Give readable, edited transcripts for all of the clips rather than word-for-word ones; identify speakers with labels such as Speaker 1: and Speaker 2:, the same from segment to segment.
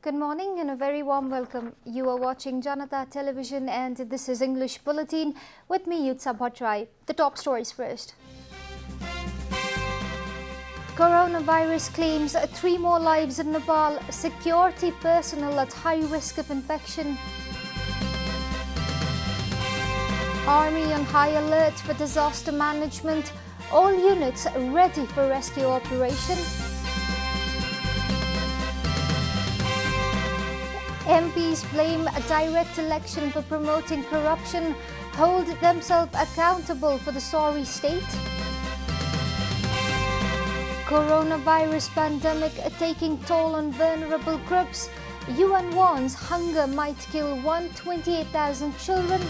Speaker 1: Good morning and a very warm welcome. You are watching JanataTelevision and this is English Bulletin with me, Yutsa Bhattrai. The top stories first. Coronavirus claims 3 more lives in Nepal. Security personnel at high risk of infection. Army on high alert for disaster management. All units ready for rescue operation. MPs blame a direct election for promoting corruption, hold themselves accountable for the sorry state. Coronavirus pandemic taking toll on vulnerable groups. UN warns hunger might kill 128,000 children.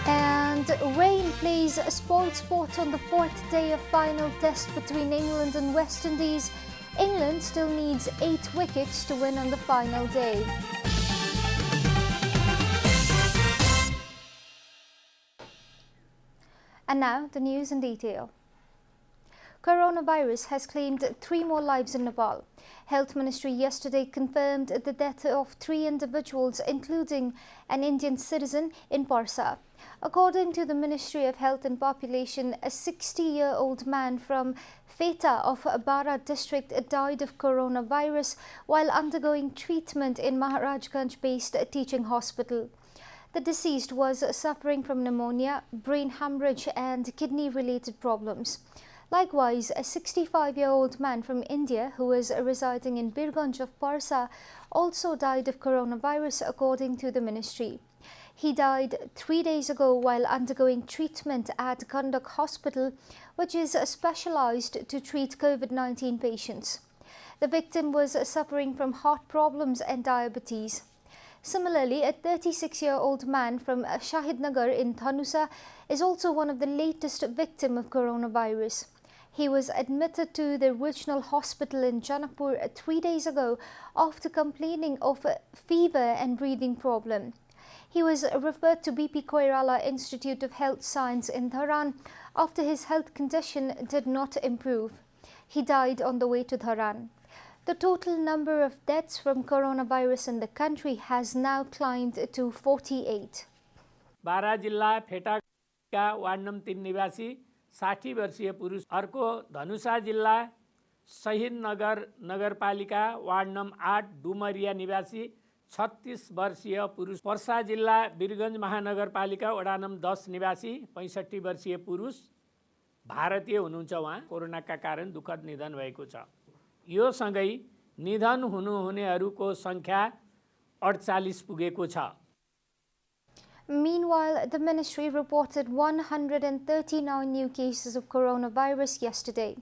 Speaker 1: And rain plays a spoiled sport on the 4th day of final test between England and West Indies. England still needs 8 wickets to win on the final day. And now the news in detail. Coronavirus has claimed 3 more lives in Nepal. Health Ministry yesterday confirmed the death of 3 individuals, including an Indian citizen in Parsa. According to the Ministry of Health and Population, a 60-year-old man from Feta of Bara district died of coronavirus while undergoing treatment in Maharajganj-based teaching hospital. The deceased was suffering from pneumonia, brain hemorrhage and kidney-related problems. Likewise, a 65-year-old man from India who was residing in Birganj of Parsa also died of coronavirus, according to the ministry. He died 3 days ago while undergoing treatment at Kandak Hospital, which is specialized to treat COVID-19 patients. The victim was suffering from heart problems and diabetes. Similarly, a 36-year-old man from Shahidnagar in Dhanusa is also one of the latest victims of coronavirus. He was admitted to the regional hospital in Janapur 3 days ago after complaining of a fever and breathing problem. He was referred to BP Koirala Institute of Health Science in Dharan after his health condition did not improve. He died on the way to Dharan. The total number of deaths from coronavirus in the country has now climbed to 48.
Speaker 2: बारा जिल्ला फेटाका ward number 3 निवासी 60 वर्षीय पुरुष। अर्को धनुषा जिल्ला शहीदनगर नगरपालिका ward number 8 Dumaria निवासी 36 वर्षीय पुरुष। पर्सा जिल्ला वीरगञ्ज महानगरपालिका वडा नम्बर 10 निवासी 65 वर्षीय पुरुष भारतीय हुनुहुन्छ। उहाँ कोरोनाका कारण दुःखद निधन भएको छ। यो सँगै निधन हुनुहुनेहरूको संख्या 48 पुगेको छ।
Speaker 1: Meanwhile, the ministry reported 139 new cases of coronavirus yesterday.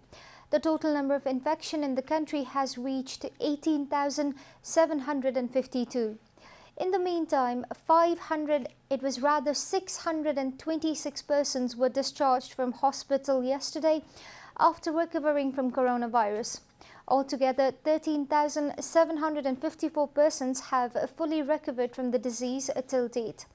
Speaker 1: The total number of infection in the country has reached 18,752. In the meantime, 626 persons were discharged from hospital yesterday after recovering from coronavirus. Altogether, 13,754 persons have fully recovered from the disease till date.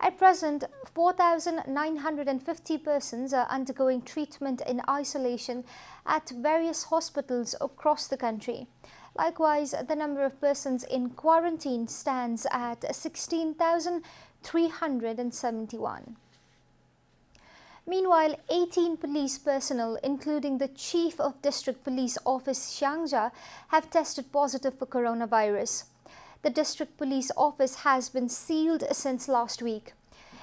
Speaker 1: At present, 4,950 persons are undergoing treatment in isolation at various hospitals across the country. Likewise, the number of persons in quarantine stands at 16,371. Meanwhile, 18 police personnel, including the Chief of District Police Office Xiangja, have tested positive for coronavirus. The District Police Office has been sealed since last week.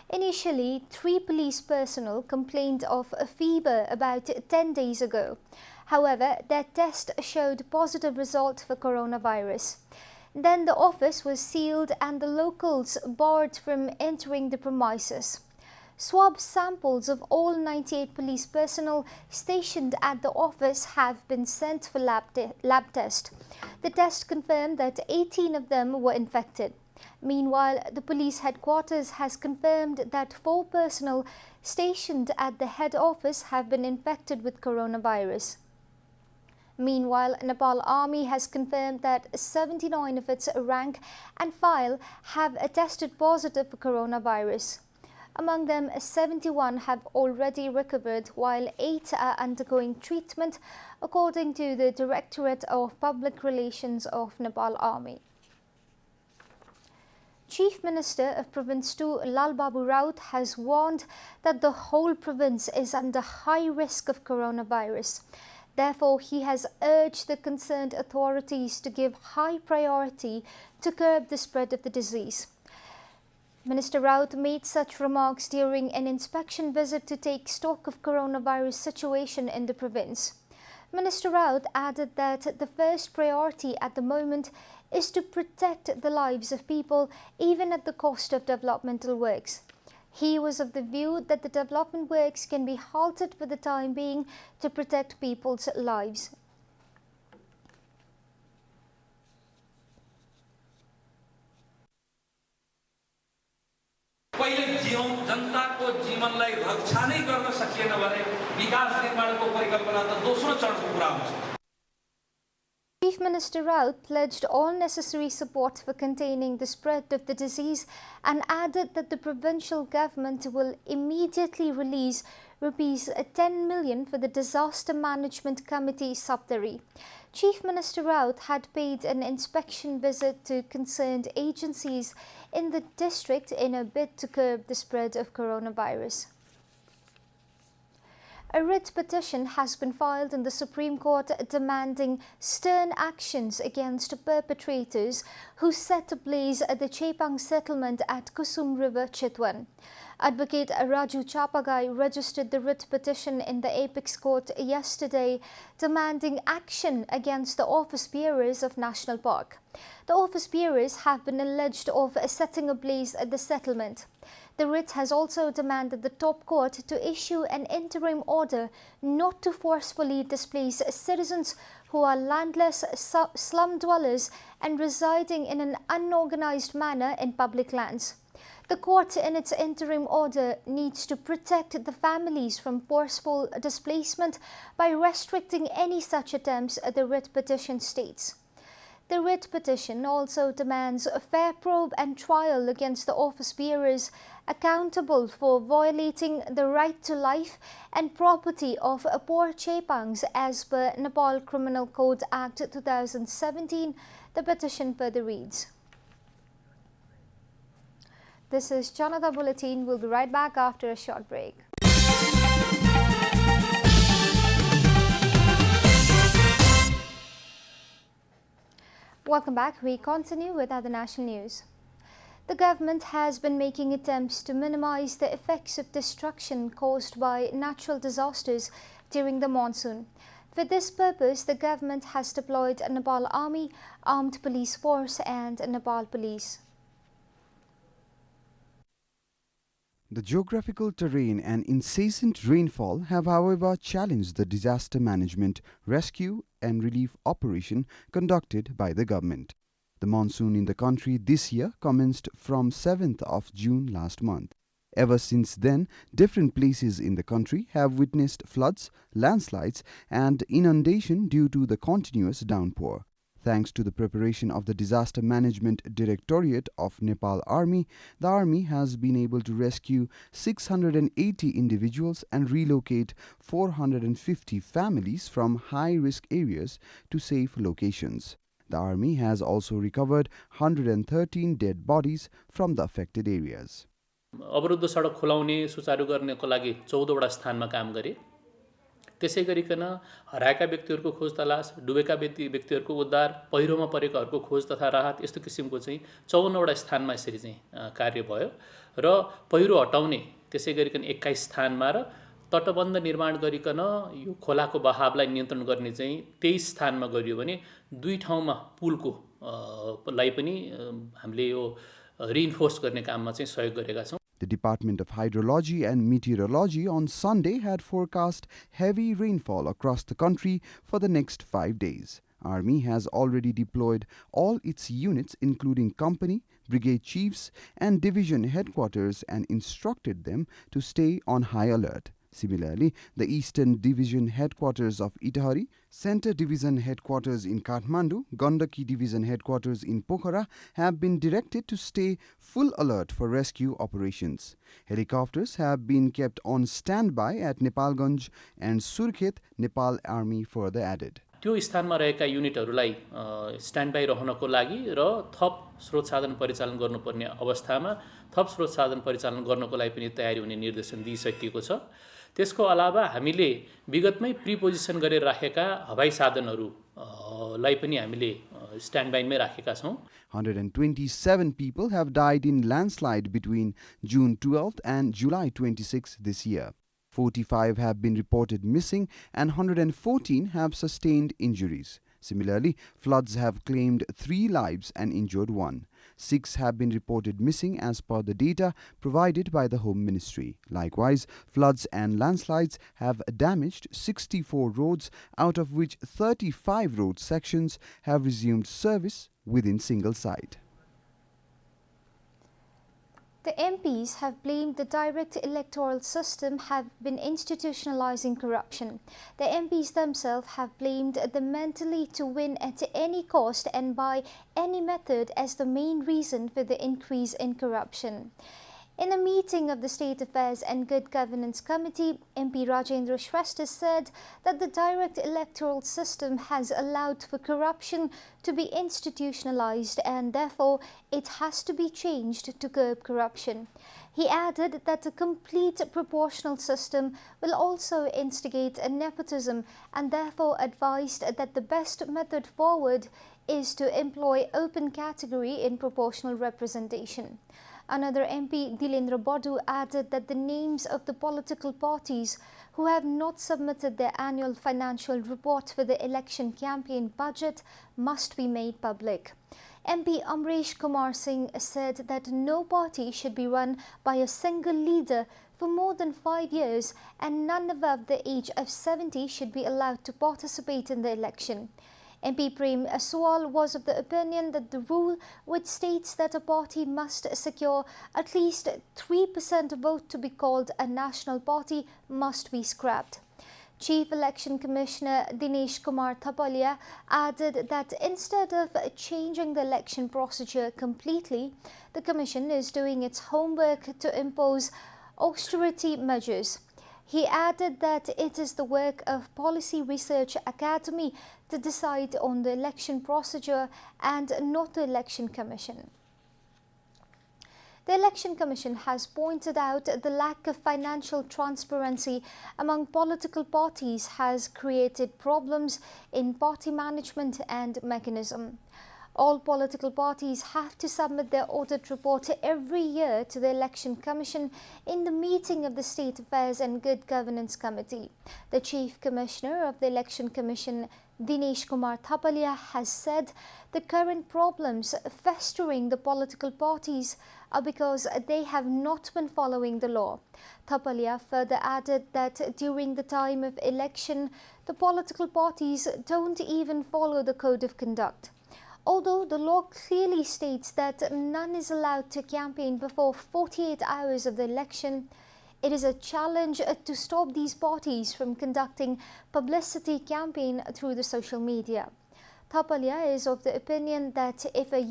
Speaker 1: Initially, 3 police personnel complained of a fever about 10 days ago. However, their test showed positive result for coronavirus. Then the office was sealed and the locals barred from entering the premises. Swab samples of all 98 police personnel stationed at the office have been sent for lab test. The test confirmed that 18 of them were infected. Meanwhile, the police headquarters has confirmed that 4 personnel stationed at the head office have been infected with coronavirus. Meanwhile, Nepal Army has confirmed that 79 of its rank and file have tested positive for coronavirus. Among them, 71 have already recovered, while 8 are undergoing treatment, according to the Directorate of Public Relations of Nepal Army. Chief Minister of Province 2, Lal Babu Raut, has warned that the whole province is under high risk of coronavirus. Therefore, he has urged the concerned authorities to give high priority to curb the spread of the disease. Minister Raut made such remarks during an inspection visit to take stock of coronavirus situation in the province. Minister Raut added that the first priority at the moment is to protect the lives of people, even at the cost of developmental works. He was of the view that the development works can be halted for the time being to protect people's lives.
Speaker 3: पहिले जनताको जीवनलाई रक्षा नै गर्न सकिएन भने विकास निर्माणको परिकल्पना त दोस्रो चरणको कुरा हुन्छ।
Speaker 1: Chief Minister Raut pledged all necessary support for containing the spread of the disease and added that the provincial government will immediately release rupees 10 million for the Disaster Management Committee Saptari. Chief Minister Raut had paid an inspection visit to concerned agencies in the district in a bid to curb the spread of coronavirus. A writ petition has been filed in the Supreme Court demanding stern actions against perpetrators who set ablaze the Chepang settlement at Kusum River, Chitwan. Advocate Raju Chapagai registered the writ petition in the Apex Court yesterday, demanding action against the office bearers of National Park. The office bearers have been alleged of setting ablaze the settlement. The writ has also demanded the top court to issue an interim order not to forcefully displace citizens who are landless slum dwellers and residing in an unorganized manner in public lands. The court, in its interim order, needs to protect the families from forceful displacement by restricting any such attempts, the writ petition states. The writ petition also demands a fair probe and trial against the office bearers accountable for violating the right to life and property of poor Chepangs as per Nepal Criminal Code Act 2017. The petition further reads. This is Janata Bulletin. We'll be right back after a short break. Welcome back. We continue with other national news. The government has been making attempts to minimize the effects of destruction caused by natural disasters during the monsoon. For this purpose, the government has deployed a Nepal Army, Armed Police Force and a Nepal Police.
Speaker 4: The geographical terrain and incessant rainfall have, however, challenged the disaster management, rescue and relief operation conducted by the government. The monsoon in the country this year commenced from 7th of June last month. Ever since then, different places in the country have witnessed floods, landslides and inundation due to the continuous downpour. Thanks to the preparation of the Disaster Management Directorate of Nepal Army, the Army has been able to rescue 680 individuals and relocate 450 families from high-risk areas to safe locations. The Army has also recovered 113 dead bodies from the affected areas.
Speaker 5: अवरुद्ध सडक खुलाउने सुचारू गर्नको लागि 14 वटा स्थानमा काम गरे। त्यसै गरिकन हराएका व्यक्तिहरूको खोज तलास, डुबेका व्यक्तिहरूको उद्धार, पहिरोमा परेकाहरूको खोज तथा राहत यस्तो किसिमको चाहिँ 54 वटा स्थानमा यसरी चाहिँ कार्य भयो र पहिरो हटाउने त्यसै गरिकन 21 स्थानमा र तटबन्ध निर्माण गरिकन यो खोलाको बहावलाई नियन्त्रण गर्ने चाहिँ 23 स्थानमा गरियो भने दुई ठाउँमा पुलको लाई पनि हामीले यो रिइन्फोर्स गर्ने काममा चाहिँ सहयोग गरेका छौं।
Speaker 4: The Department of Hydrology and Meteorology on Sunday had forecast heavy rainfall across the country for the next 5 days. Army has already deployed all its units including company, brigade chiefs and division headquarters and instructed them to stay on high alert. Similarly, the Eastern Division headquarters of Itahari, Center Division headquarters in Kathmandu, Gandaki Division headquarters in Pokhara have been directed to stay full alert for rescue operations. Helicopters have been kept on standby at Nepalganj and Surkhet, Nepal Army further added.
Speaker 5: त्यो स्थानमा रहेका युनिटहरूलाई stand by रहनको लागि र थप स्रोत साधन परिचालन गर्नुपर्ने अवस्थामा थप स्रोत साधन परिचालन गर्नको लागि पनि तयारी हुने निर्देशन दिइसकिएको छ। त्यसको अलावा हामीले विगतमै प्रिपोजिसन गरेर राखेका हवाई साधनहरूलाई पनि हामीले स्ट्यान्ड बाईमै राखेका छौँ।
Speaker 4: 127 people have died in landslide between June 12th and July 26th this year. 45 have been reported missing and 114 have sustained injuries. Similarly, floods have claimed 3 lives and injured 1. 6 have been reported missing as per the data provided by the Home Ministry. Likewise, floods and landslides have damaged 64 roads, out of which 35 road sections have resumed service within single site.
Speaker 1: The MPs have blamed the direct electoral system have been institutionalizing corruption. The MPs themselves have blamed the mentally to win at any cost and by any method as the main reason for the increase in corruption. In a meeting of the State Affairs and Good Governance Committee, MP Rajendra Shrestha said that the direct electoral system has allowed for corruption to be institutionalized and therefore it has to be changed to curb corruption. He added that a complete proportional system will also instigate a nepotism and therefore advised that the best method forward is to employ open category in proportional representation. Another MP, Dilendra Bodu, added that the names of the political parties who have not submitted their annual financial report for the election campaign budget must be made public. MP Amresh Kumar Singh said that no party should be run by a single leader for more than 5 years and none above the age of 70 should be allowed to participate in the election. MP Prem Aswal was of the opinion that the rule which states that a party must secure at least 3% vote to be called a national party must be scrapped. Chief Election Commissioner Dinesh Kumar Thapalia added that instead of changing the election procedure completely, the Commission is doing its homework to impose austerity measures. He added that it is the work of Policy Research Academy to decide on the election procedure and not the Election Commission. The Election Commission has pointed out the lack of financial transparency among political parties has created problems in party management and mechanism. All political parties have to submit their audit report every year to the Election Commission in the meeting of the State Affairs and Good Governance Committee. The Chief Commissioner of the Election Commission, Dinesh Kumar Thapalia, has said the current problems festering the political parties are because they have not been following the law. Thapalia further added that during the time of election, the political parties don't even follow the Code of Conduct. Although the law clearly states that none is allowed to campaign before 48 hours of the election, it is a challenge to stop these parties from conducting publicity campaign through the social media. Thapalia is of the opinion that if a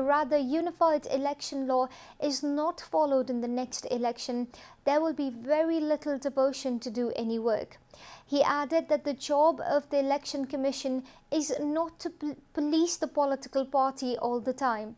Speaker 1: rather unified election law is not followed in the next election, there will be very little devotion to do any work. He added that the job of the Election Commission is not to police the political party all the time.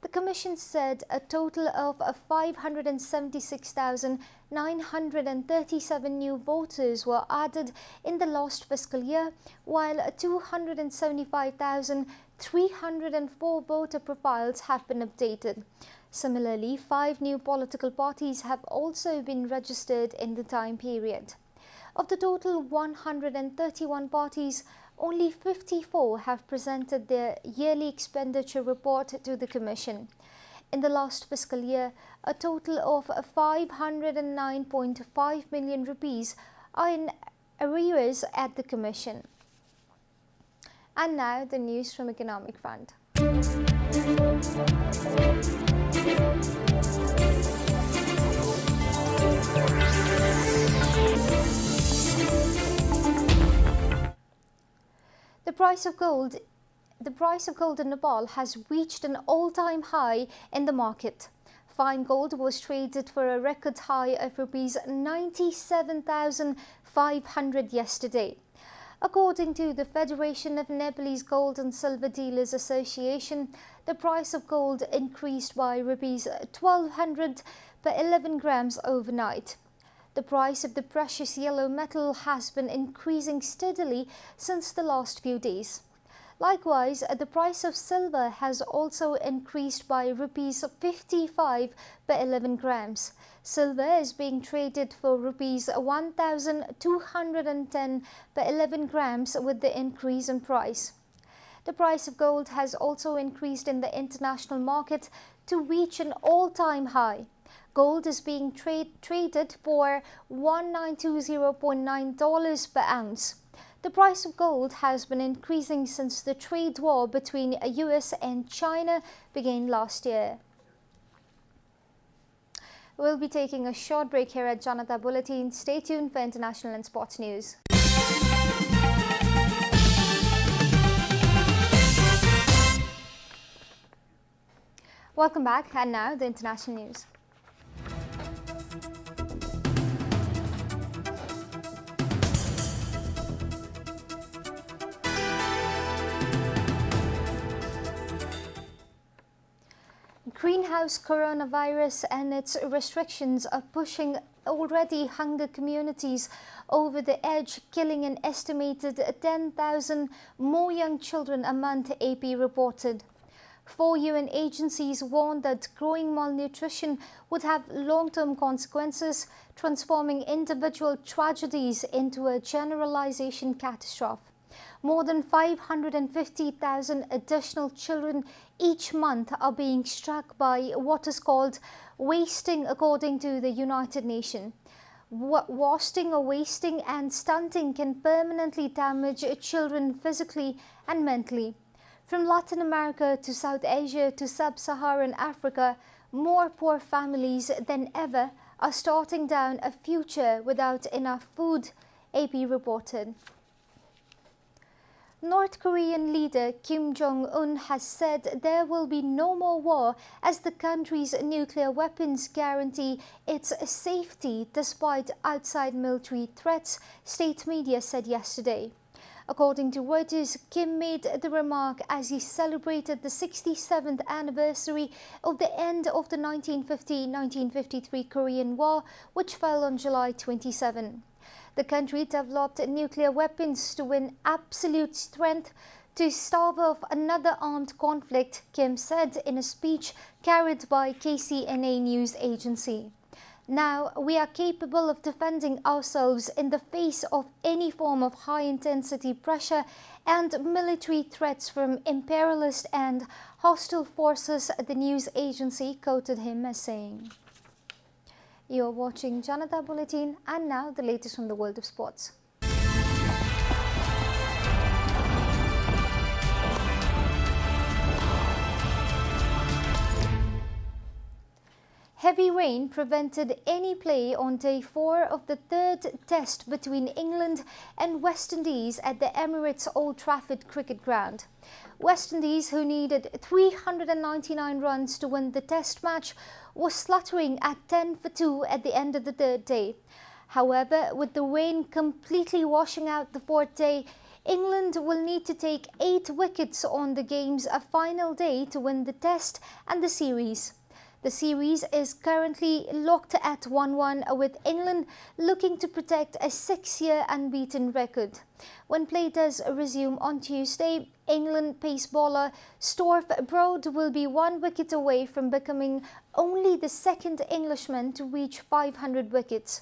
Speaker 1: The Commission said a total of 576,937 new voters were added in the last fiscal year, while 275,304 voter profiles have been updated. Similarly, 5 new political parties have also been registered in the time period. Of the total 131 parties, only 54 have presented their yearly expenditure report to the Commission. In the last fiscal year, a total of 509.5 million rupees are in arrears at the Commission. And now the news from Economic Front. price of gold in Nepal has reached an all-time high in the market. Fine gold was traded for a record high of rupees 97,500 yesterday. According to the Federation of Nepalese Gold and Silver Dealers Association, the price of gold increased by rupees 1,200 per 11 grams overnight. The price of the precious yellow metal has been increasing steadily since the last few days. Likewise, the price of silver has also increased by rupees 55 per 11 grams. Silver is being traded for rupees 1,210 per 11 grams with the increase in price. The price of gold has also increased in the international market to reach an all-time high. Gold is being traded for $1920.9 per ounce. The price of gold has been increasing since the trade war between the US and China began last year. We'll be taking a short break here at Janata Bulletin. Stay tuned for international and sports news. Welcome back, and now the international news. Greenhouse coronavirus and its restrictions are pushing already hungry communities over the edge, killing an estimated 10,000 more young children a month, AP reported. 4 UN agencies warned that growing malnutrition would have long-term consequences, transforming individual tragedies into a generalization catastrophe. More than 550,000 additional children each month are being struck by what is called wasting, according to the United Nations. Wasting and stunting can permanently damage children physically and mentally. From Latin America to South Asia to Sub-Saharan Africa, more poor families than ever are starting down a future without enough food, AP reported. North Korean leader Kim Jong-un has said there will be no more war as the country's nuclear weapons guarantee its safety despite outside military threats, state media said yesterday. According to Reuters, Kim made the remark as he celebrated the 67th anniversary of the end of the 1950-1953 Korean War, which fell on July 27. The country developed nuclear weapons to win absolute strength to stave off another armed conflict, Kim said in a speech carried by KCNA news agency. Now we are capable of defending ourselves in the face of any form of high-intensity pressure and military threats from imperialist and hostile forces, the news agency quoted him as saying. You're watching Janata Bulletin, and now the latest from the world of sports. Heavy rain prevented any play on day 4 of the third test between England and West Indies at the Emirates Old Trafford cricket ground. West Indies, who needed 399 runs to win the test match, was sluttering at 10 for 2 at the end of the third day. However, with the rain completely washing out the fourth day, England will need to take 8 wickets on the game's final day to win the test and the series. The series is currently locked at 1-1, with England looking to protect a 6-year unbeaten record. When play does resume on Tuesday, England pace bowler Storf Broad will be 1 wicket away from becoming only the second Englishman to reach 500 wickets.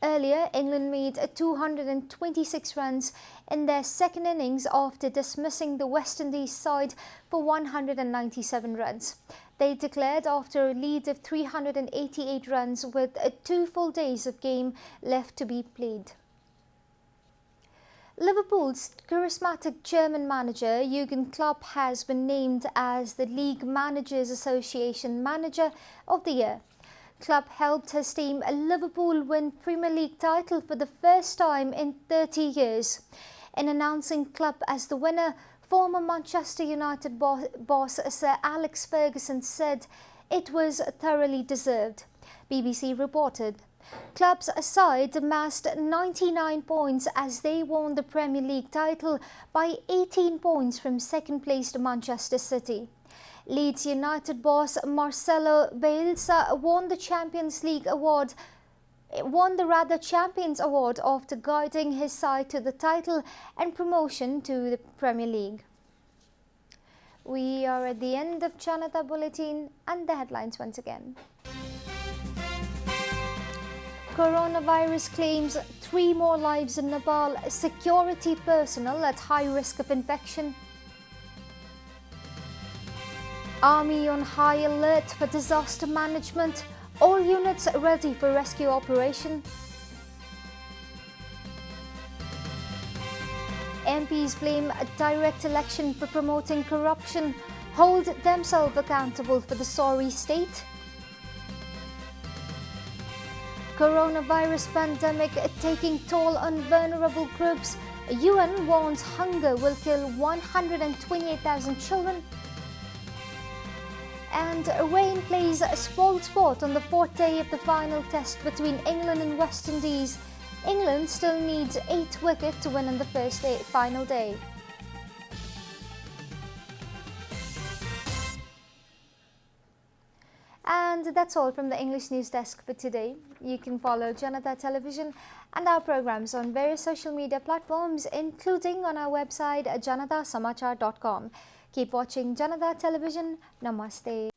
Speaker 1: Earlier, England made 226 runs in their second innings after dismissing the West Indies side for 197 runs. They declared after a lead of 388 runs with 2 full days of game left to be played. Liverpool's charismatic German manager Jurgen Klopp has been named as the League Managers Association Manager of the Year. Klopp helped his team Liverpool win Premier League title for the first time in 30 years. In announcing club as the winner, former Manchester United boss Sir Alex Ferguson said it was thoroughly deserved. BBC reported. Club's side amassed 99 points as they won the Premier League title by 18 points from second-placed Manchester City. Leeds United boss Marcelo Bielsa won the Champions Award after guiding his side to the title and promotion to the Premier League. We are at the end of Janata Bulletin, and the headlines once again. Coronavirus claims 3 more lives in Nepal. Security personnel at high risk of infection. Army on high alert for disaster management. All units ready for rescue operation. MPs blame a direct election for promoting corruption. Hold themselves accountable for the sorry state. Coronavirus pandemic taking toll on vulnerable groups. UN warns hunger will kill 128,000 children. And rain plays a spoiled sport on the 4th day of the final test between England and West Indies. England still needs 8 wickets to win on the final day. And that's all from the English News Desk for today. You can follow Janata Television and our programs on various social media platforms, including on our website janatasamachar.com. Keep watching Janata Television. Namaste.